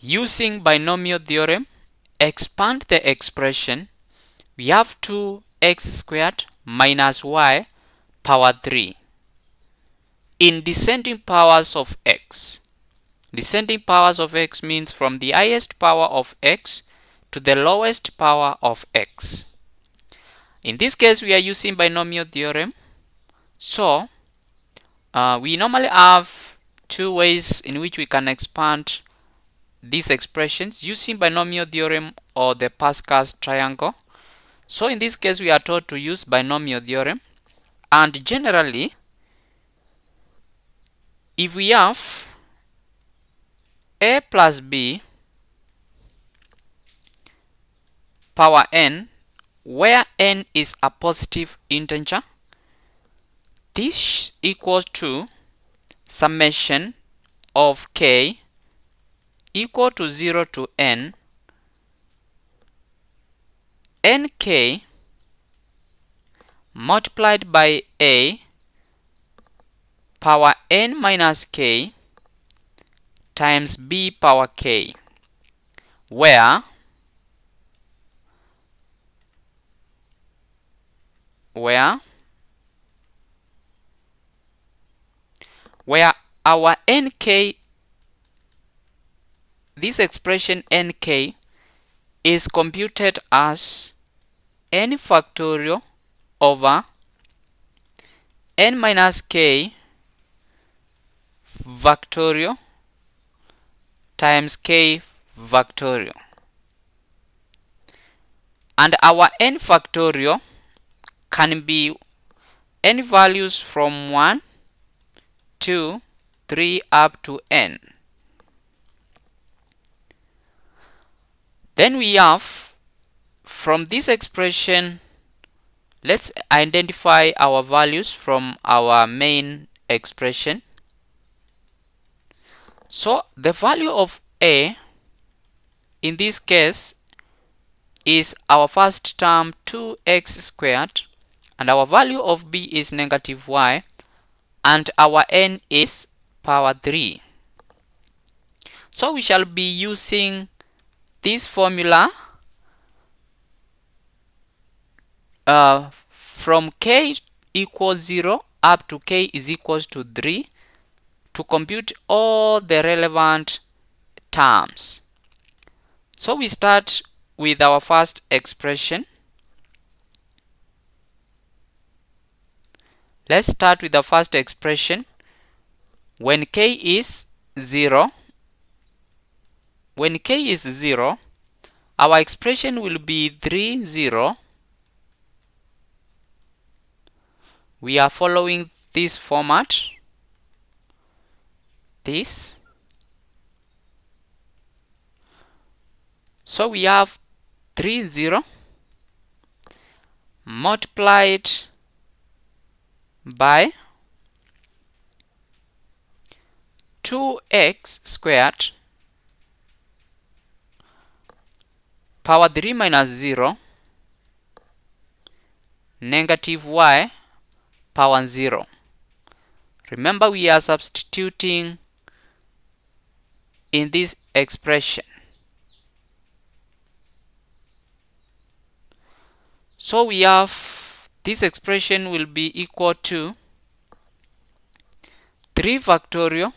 Using binomial theorem, expand the expression. We have 2x squared minus y power 3 in descending powers of x. Descending powers of x means from the highest power of x to the lowest power of x. In this case, we are using binomial theorem. So, we normally have two ways in which we can expand these expressions using binomial theorem or the Pascal's triangle. So in this case, we are told to use binomial theorem, and generally, if we have a plus b power n, where n is a positive integer, this equals to summation of k equal to 0 to n, nk multiplied by a power n minus k times b power k, where our nk, this expression nk, is computed as n factorial over n minus k factorial times k factorial. And our n factorial can be any values from 1, 2, 3 up to n. Then we have, from this expression, let's identify our values from our main expression. So the value of a in this case is our first term 2x squared, and our value of b is negative y, and our n is power 3. So we shall be using this formula from k equals 0 up to k is equals to 3 to compute all the relevant terms. So we start with our first expression. Let's start with the first expression. When k is 0, our expression will be 3, 0. We are following this format. So we have 3, 0 multiplied by 2x squared power 3 minus 0 negative y power 0. Remember, we are substituting in this expression. So we have this expression will be equal to 3 factorial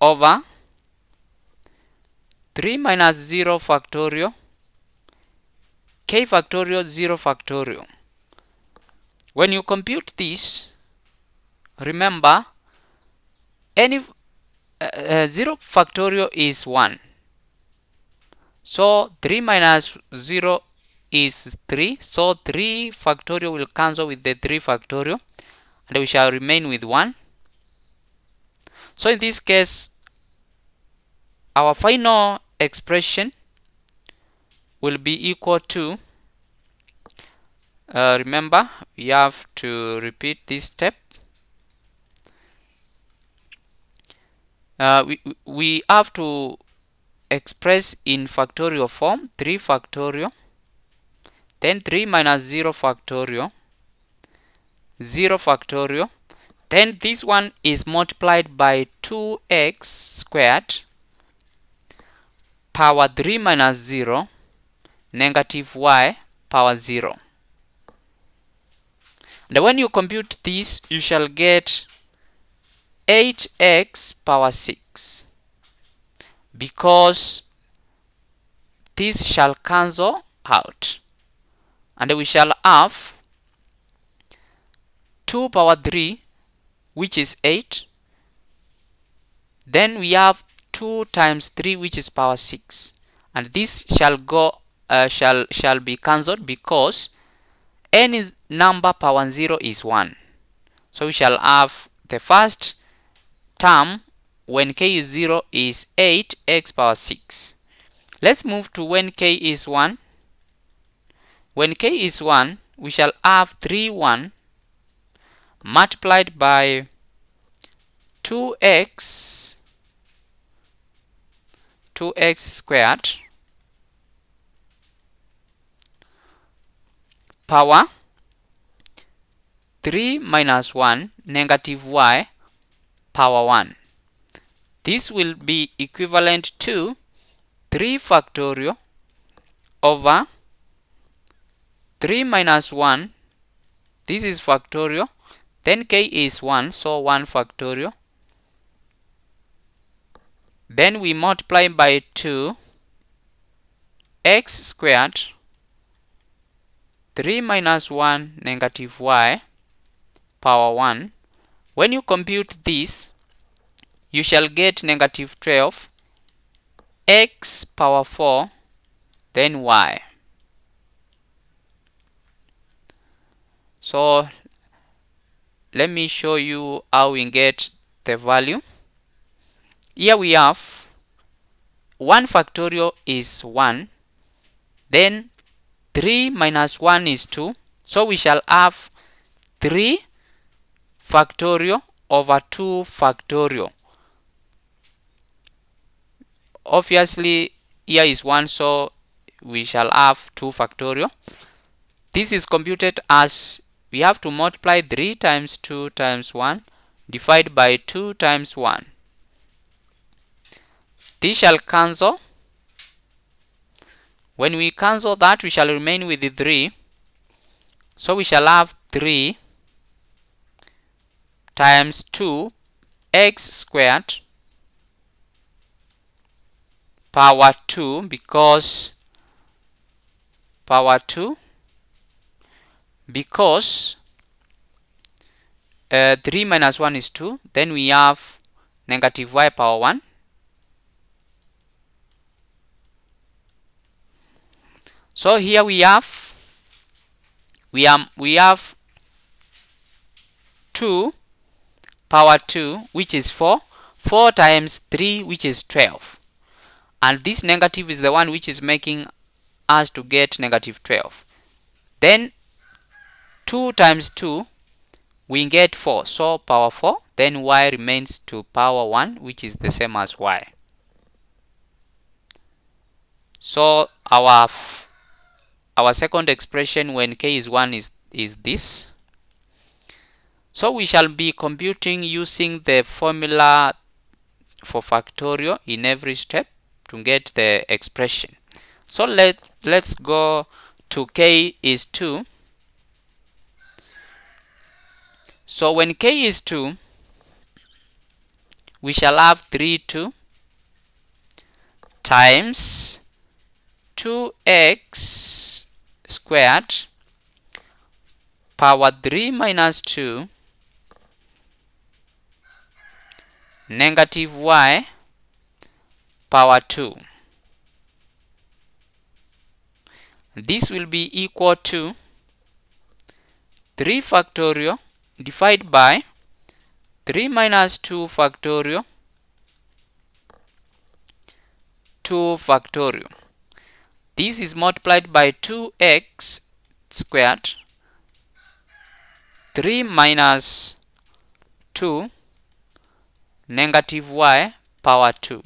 over 3 minus 0 factorial k factorial 0 factorial. When you compute this, remember, any 0 factorial is 1. So 3 minus 0 is 3. So 3 factorial will cancel with the 3 factorial, and we shall remain with 1. So in this case, our final expression will be equal to, remember, we have to repeat this step. We have to express in factorial form 3 factorial, then 3 minus 0 factorial, 0 factorial, then this one is multiplied by 2x squared power 3 minus 0, negative y power 0. And when you compute this, you shall get 8x power 6, because this shall cancel out, and we shall have 2 power 3, which is 8. Then we have 2 times 3, which is power 6, and this shall go shall be cancelled, because any number power 0 is 1. So we shall have the first term when k is 0 is 8x power 6. Let's move to when k is 1. When k is 1, we shall have 1 multiplied by 2x squared power 3 minus 1, negative y power 1. This will be equivalent to 3 factorial over 3 minus 1. This is factorial. Then k is 1, so 1 factorial. Then we multiply by 2 x squared 3 minus 1, negative y power 1. When you compute this, you shall get negative 12 x power 4, then y. So let me show you how we get the value. Here we have 1 factorial is 1, then 3 minus 1 is 2, so we shall have 3 factorial over 2 factorial. Obviously here is 1, so we shall have 2 factorial. This is computed as we have to multiply 3 times 2 times 1 divided by 2 times 1. This shall cancel. When we cancel that, we shall remain with the 3. So we shall have 3 times 2 x squared power 2, because power 2, because 3 minus 1 is 2. Then we have negative y power 1. So here we have 2 power 2, which is 4. 4 times 3, which is 12. And this negative is the one which is making us to get negative 12. Then 2 times 2, we get 4. So power 4. Then y remains to power 1, which is the same as y. So our second expression when k is 1 is this. So we shall be computing using the formula for factorial in every step to get the expression. So let's go to k is 2. So when k is 2, we shall have 2 times 2x squared power 3 minus 2 negative y power 2. This will be equal to 3 factorial divided by 3 minus 2 factorial 2 factorial. This is multiplied by 2x squared 3 minus 2 negative y power 2.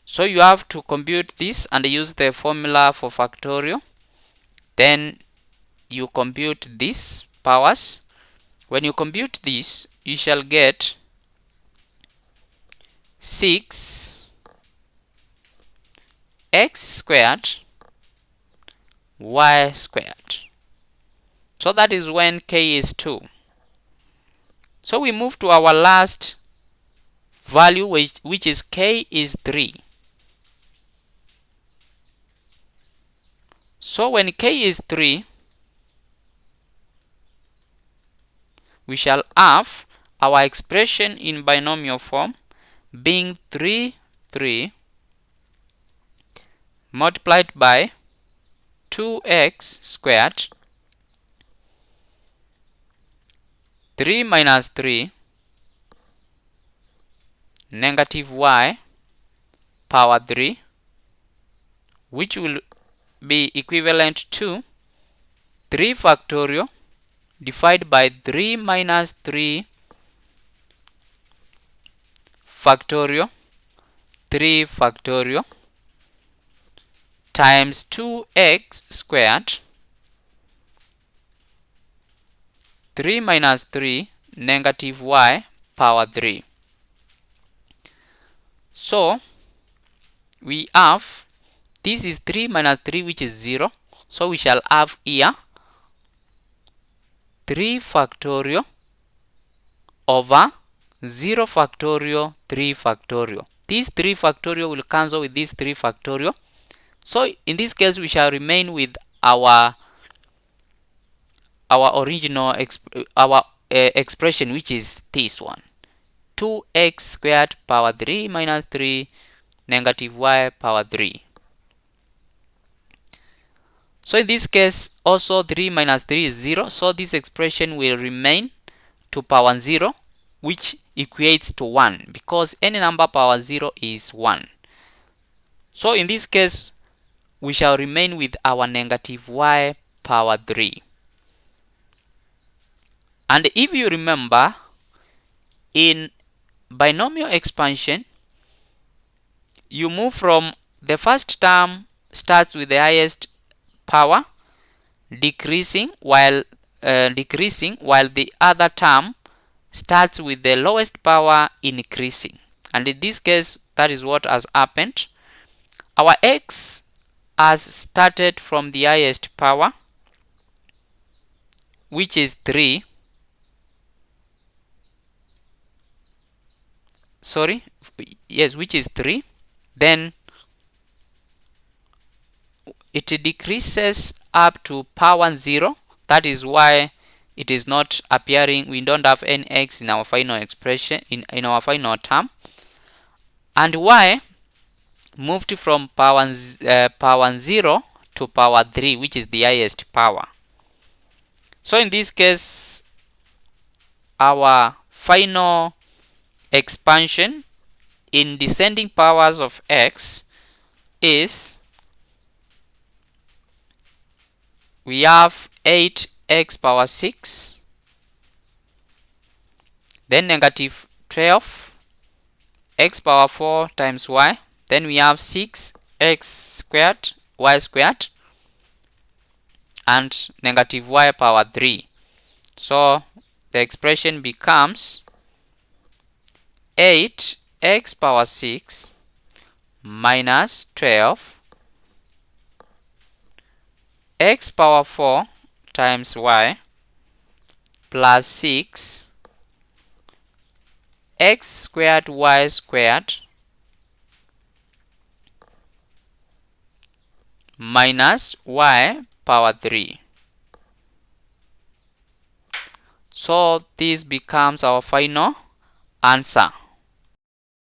So you have to compute this and use the formula for factorial. Then you compute these powers. When you compute this, you shall get 6 x squared y squared. So that is when k is 2. So we move to our last value, which is k is 3. So when k is 3, we shall have our expression in binomial form being 3 multiplied by 2x squared 3 minus 3 negative y power 3, which will be equivalent to 3 factorial divided by 3 minus 3 factorial 3 factorial times 2x squared 3 minus 3 negative y power 3. So we have, this is 3 minus 3, which is 0. So we shall have here 3 factorial over 0 factorial 3 factorial. This 3 factorial will cancel with this 3 factorial. So in this case, we shall remain with our original expression, which is this one: 2x squared power 3 minus 3 negative y power 3. So in this case, also 3 minus 3 is 0. So this expression will remain to power 0, which equates to 1, because any number power 0 is 1. So in this case, we shall remain with our negative y power 3. And if you remember, in binomial expansion, you move from the first term starts with the highest power decreasing, while the other term starts with the lowest power increasing. And in this case, that is what has happened. Our x has started from the highest power, which is 3. Which is 3. Then it decreases up to power 0. That is why it is not appearing. We don't have any x in our final expression, in our final term. And y moved from power 0 to power 3, which is the highest power. So in this case, our final expansion in descending powers of x is, we have 8x power 6, then negative 12 x power 4 times y, then we have 6x squared y squared, and negative y power 3. So the expression becomes 8x power 6 minus 12 x power 4 times y plus 6 x squared y squared minus y power 3. So this becomes our final answer.